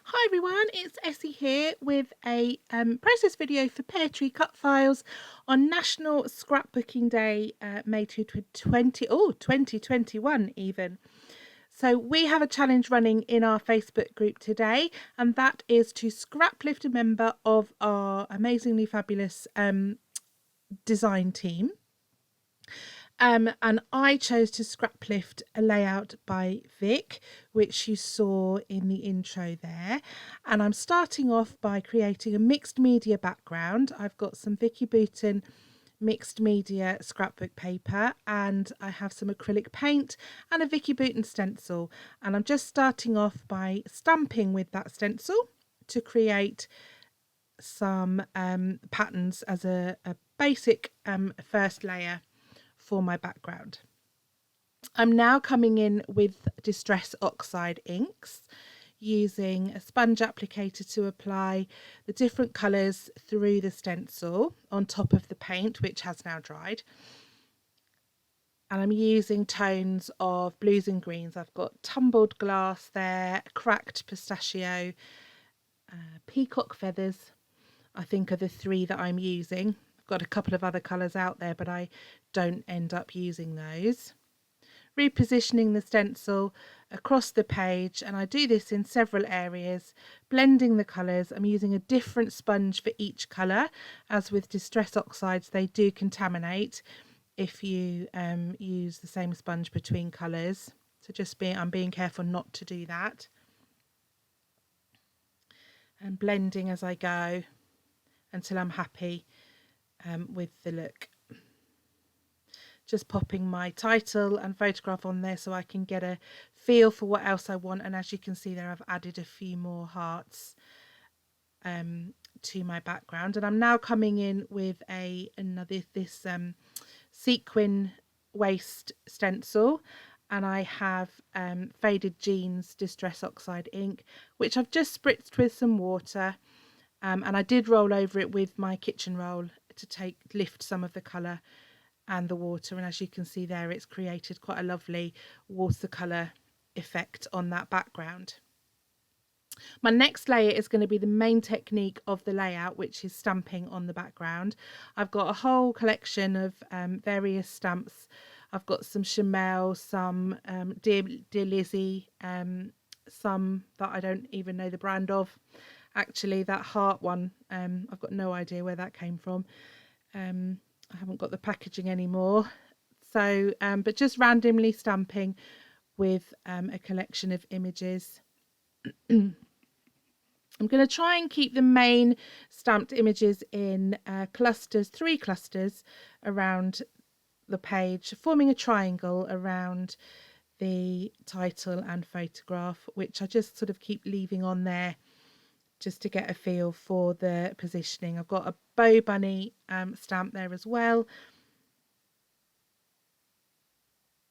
Hi everyone, it's Essie here with a process video for Peartree Cutfiles on National Scrapbooking Day, May 2021 even. So we have a challenge running in our Facebook group today, and that is to Scraplift a member of our amazingly fabulous design team. And I chose to Scraplift a layout by Vic, which you saw in the intro there. And I'm starting off by creating a mixed media background. I've got some Vicky Boughton mixed media scrapbook paper, and I have some acrylic paint and a Vicky Boughton stencil. And I'm just starting off by stamping with that stencil to create some patterns as a basic first layer for my background. I'm now coming in with Distress Oxide inks, using a sponge applicator to apply the different colours through the stencil on top of the paint, which has now dried. And I'm using tones of blues and greens. I've got tumbled glass there, cracked pistachio, peacock feathers, I think are the three that I'm using. I've got a couple of other colours out there, but I don't end up using those. Repositioning the stencil across the page, and I do this in several areas, blending the colours. I'm using a different sponge for each colour. As with Distress Oxides, they do contaminate if you use the same sponge between colours. So I'm being careful not to do that. And blending as I go until I'm happy with the look. Just popping my title and photograph on there so I can get a feel for what else I want. And as you can see there, I've added a few more hearts to my background. And I'm now coming in with this sequin waist stencil, and I have Faded Jeans Distress Oxide ink, which I've just spritzed with some water, and I did roll over it with my kitchen roll to lift some of the colour and the water, and as you can see there, it's created quite a lovely watercolour effect on that background. My next layer is going to be the main technique of the layout, which is stamping on the background. I've got a whole collection of various stamps. I've got some Shimmer, some Dear Lizzie, some that I don't even know the brand of. Actually, that heart one, I've got no idea where that came from. I haven't got the packaging anymore. So, but just randomly stamping with a collection of images. I'm going to try and keep the main stamped images in clusters, 3 clusters around the page, forming a triangle around the title and photograph, which I just sort of keep leaving on there just to get a feel for the positioning. I've got a bow bunny stamp there as well.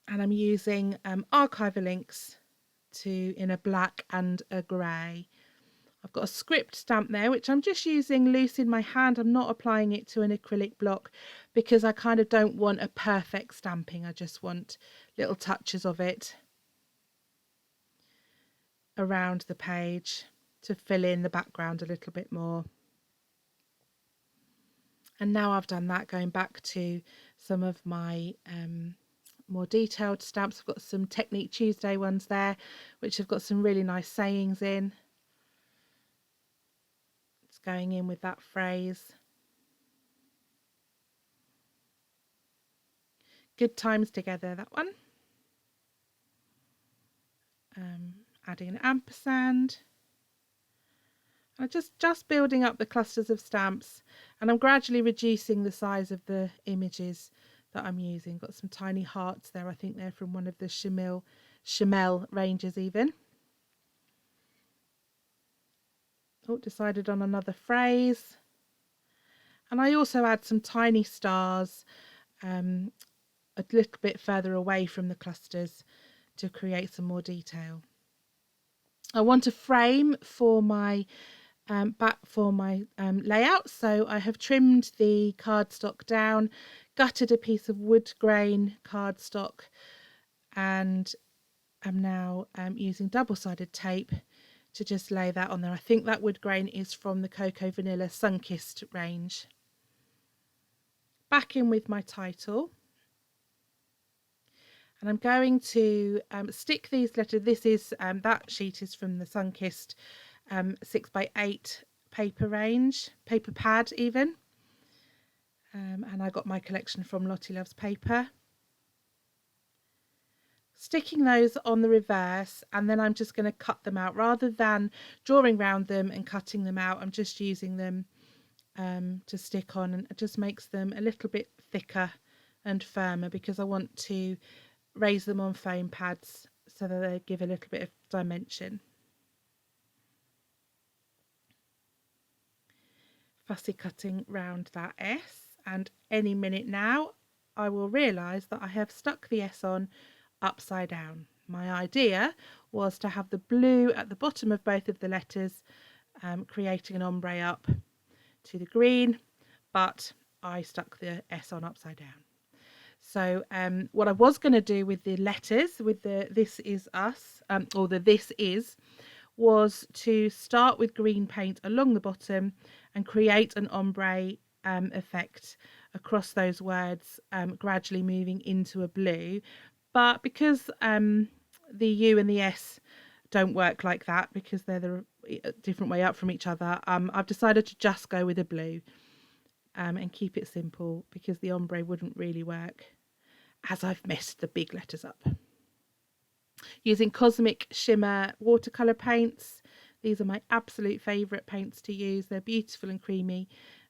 And I'm using archival inks in a black and a grey. I've got a script stamp there, which I'm just using loose in my hand. I'm not applying it to an acrylic block because I kind of don't want a perfect stamping. I just want little touches of it around the page to fill in the background a little bit more. And now I've done that, going back to some of my more detailed stamps. I've got some Technique Tuesday ones there, which have got some really nice sayings in. It's going in with that phrase. Good times together, that one. Adding an ampersand. I'm just building up the clusters of stamps, and I'm gradually reducing the size of the images that I'm using. Got some tiny hearts there. I think they're from one of the Shimmer ranges even. Oh, decided on another phrase. And I also add some tiny stars a little bit further away from the clusters to create some more detail. I want a frame for my layout, so I have trimmed the cardstock down, gutted a piece of wood grain cardstock, and I'm now using double-sided tape to just lay that on there. I think that wood grain is from the Cocoa Vanilla Sunkissed range. Back in with my title. And I'm going to stick these letters. This is that sheet is from the Sunkissed 6x8 paper range, paper pad even. And I got my collection from Lottie Loves Paper. Sticking those on the reverse, and then I'm just going to cut them out rather than drawing around them and cutting them out. I'm just using them to stick on, and it just makes them a little bit thicker and firmer because I want to raise them on foam pads so that they give a little bit of dimension. Fussy cutting round that S, and any minute now I will realise that I have stuck the S on upside down. My idea was to have the blue at the bottom of both of the letters, creating an ombre up to the green, but I stuck the S on upside down. So what I was going to do with the letters, with the This Is Us, or the This Is, was to start with green paint along the bottom and create an ombre effect across those words, gradually moving into a blue. But because the U and the S don't work like that, because they're the different way up from each other, I've decided to just go with a blue and keep it simple, because the ombre wouldn't really work as I've messed the big letters up. Using Cosmic Shimmer watercolor paints. These are my absolute favourite paints to use. They're beautiful and creamy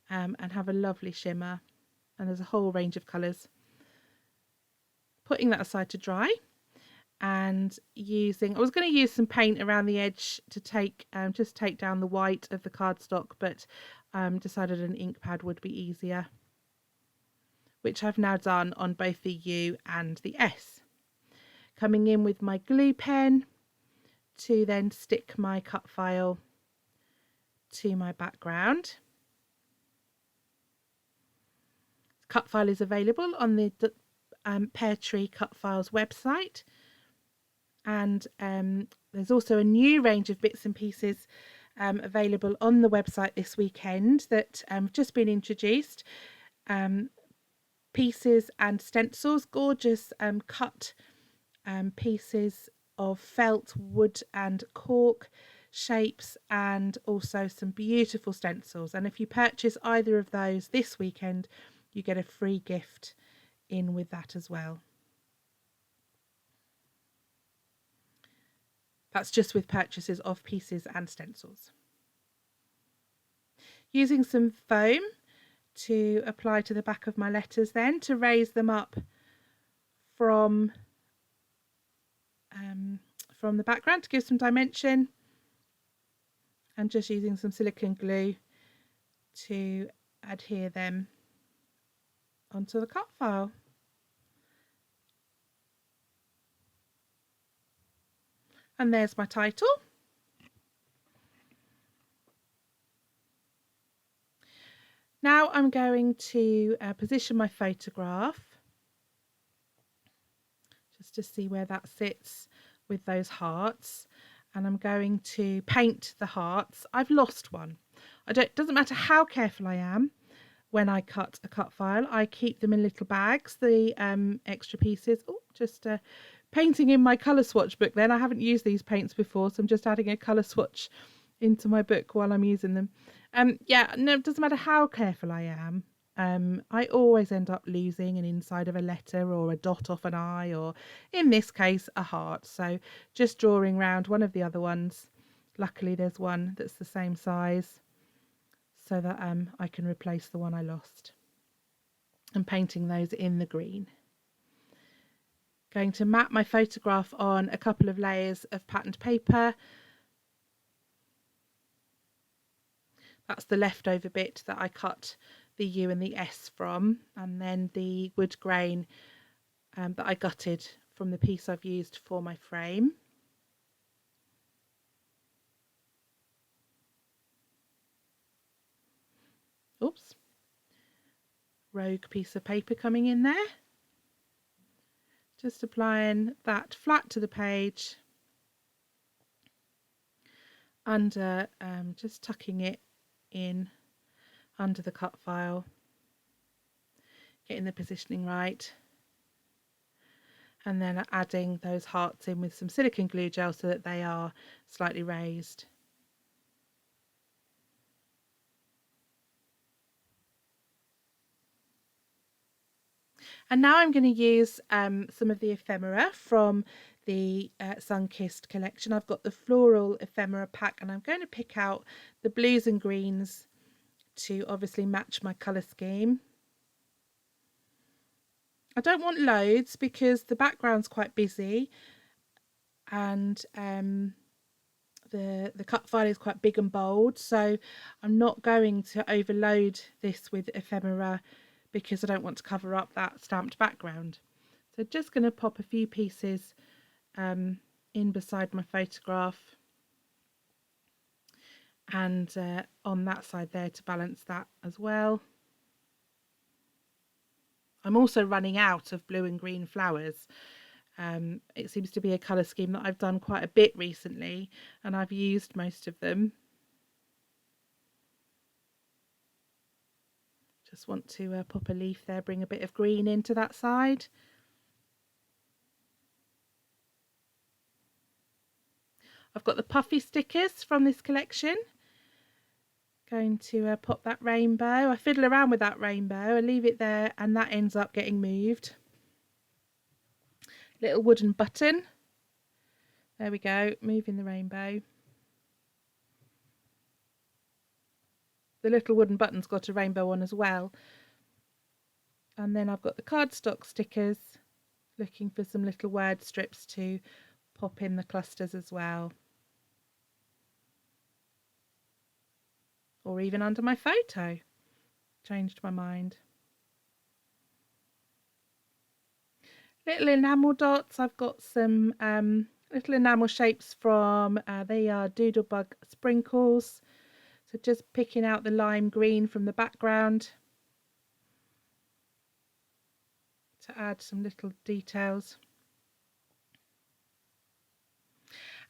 and have a lovely shimmer, and there's a whole range of colours. Putting that aside to dry, and I was going to use some paint around the edge to just take down the white of the cardstock, but decided an ink pad would be easier, which I've now done on both the U and the S. Coming in with my glue pen to then stick my cut file to my background. Cut file is available on the Peartree Cutfiles website, and there's also a new range of bits and pieces available on the website this weekend that have just been introduced. Pieces and stencils, gorgeous cut pieces of felt, wood and cork shapes, and also some beautiful stencils. And if you purchase either of those this weekend, you get a free gift in with that as well. That's just with purchases of pieces and stencils. Using some foam to apply to the back of my letters then, to raise them up from the background to give some dimension, and just using some silicone glue to adhere them onto the cut file. And there's my title. Now I'm going to position my photograph just to see where that sits with those hearts, and I'm going to paint the hearts. I've lost one. It doesn't matter how careful I am when I cut a cut file. I keep them in little bags, the extra pieces. Oh, just painting in my colour swatch book then. I haven't used these paints before, so I'm just adding a colour swatch into my book while I'm using them. Yeah, no, it doesn't matter how careful I am. I always end up losing an inside of a letter, or a dot off an eye, or in this case a heart. So just drawing around one of the other ones. Luckily there's one that's the same size, so that I can replace the one I lost, and painting those in the green. Going to map my photograph on a couple of layers of patterned paper. That's the leftover bit that I cut the U and the S from, and then the wood grain that I gutted from the piece I've used for my frame. Oops, rogue piece of paper coming in there. Just applying that flat to the page. under, just tucking it in under the cut file, getting the positioning right, and then adding those hearts in with some silicone glue gel so that they are slightly raised. And now I'm going to use some of the ephemera from the Sun-Kissed collection. I've got the Floral Ephemera pack, and I'm going to pick out the blues and greens to obviously match my colour scheme. I don't want loads because the background's quite busy, and the cut file is quite big and bold, so I'm not going to overload this with ephemera because I don't want to cover up that stamped background. So just going to pop a few pieces in beside my photograph and on that side there to balance that as well. I'm also running out of blue and green flowers. It seems to be a colour scheme that I've done quite a bit recently, and I've used most of them. Just want to pop a leaf there, bring a bit of green into that side. I've got the puffy stickers from this collection. Going to pop that rainbow. I fiddle around with that rainbow, I leave it there, and that ends up getting moved. Little wooden button. There we go, moving the rainbow. The little wooden button's got a rainbow on as well. And then I've got the cardstock stickers, looking for some little word strips to pop in the clusters as well. Or even under my photo. Changed my mind. Little enamel dots. I've got some little enamel shapes from, they are Doodlebug sprinkles. So just picking out the lime green from the background to add some little details.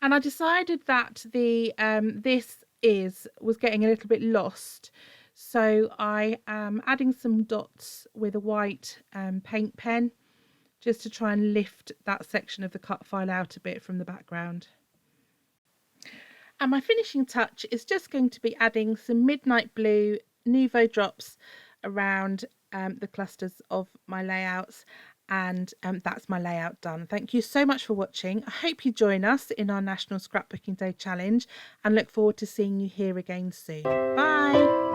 And I decided that the was getting a little bit lost, so I am adding some dots with a white paint pen just to try and lift that section of the cut file out a bit from the background. And my finishing touch is just going to be adding some Midnight Blue Nouveau drops around the clusters of my layouts, and that's my layout done. Thank you so much for watching. I hope you join us in our National Scrapbooking Day challenge and look forward to seeing you here again soon. Bye!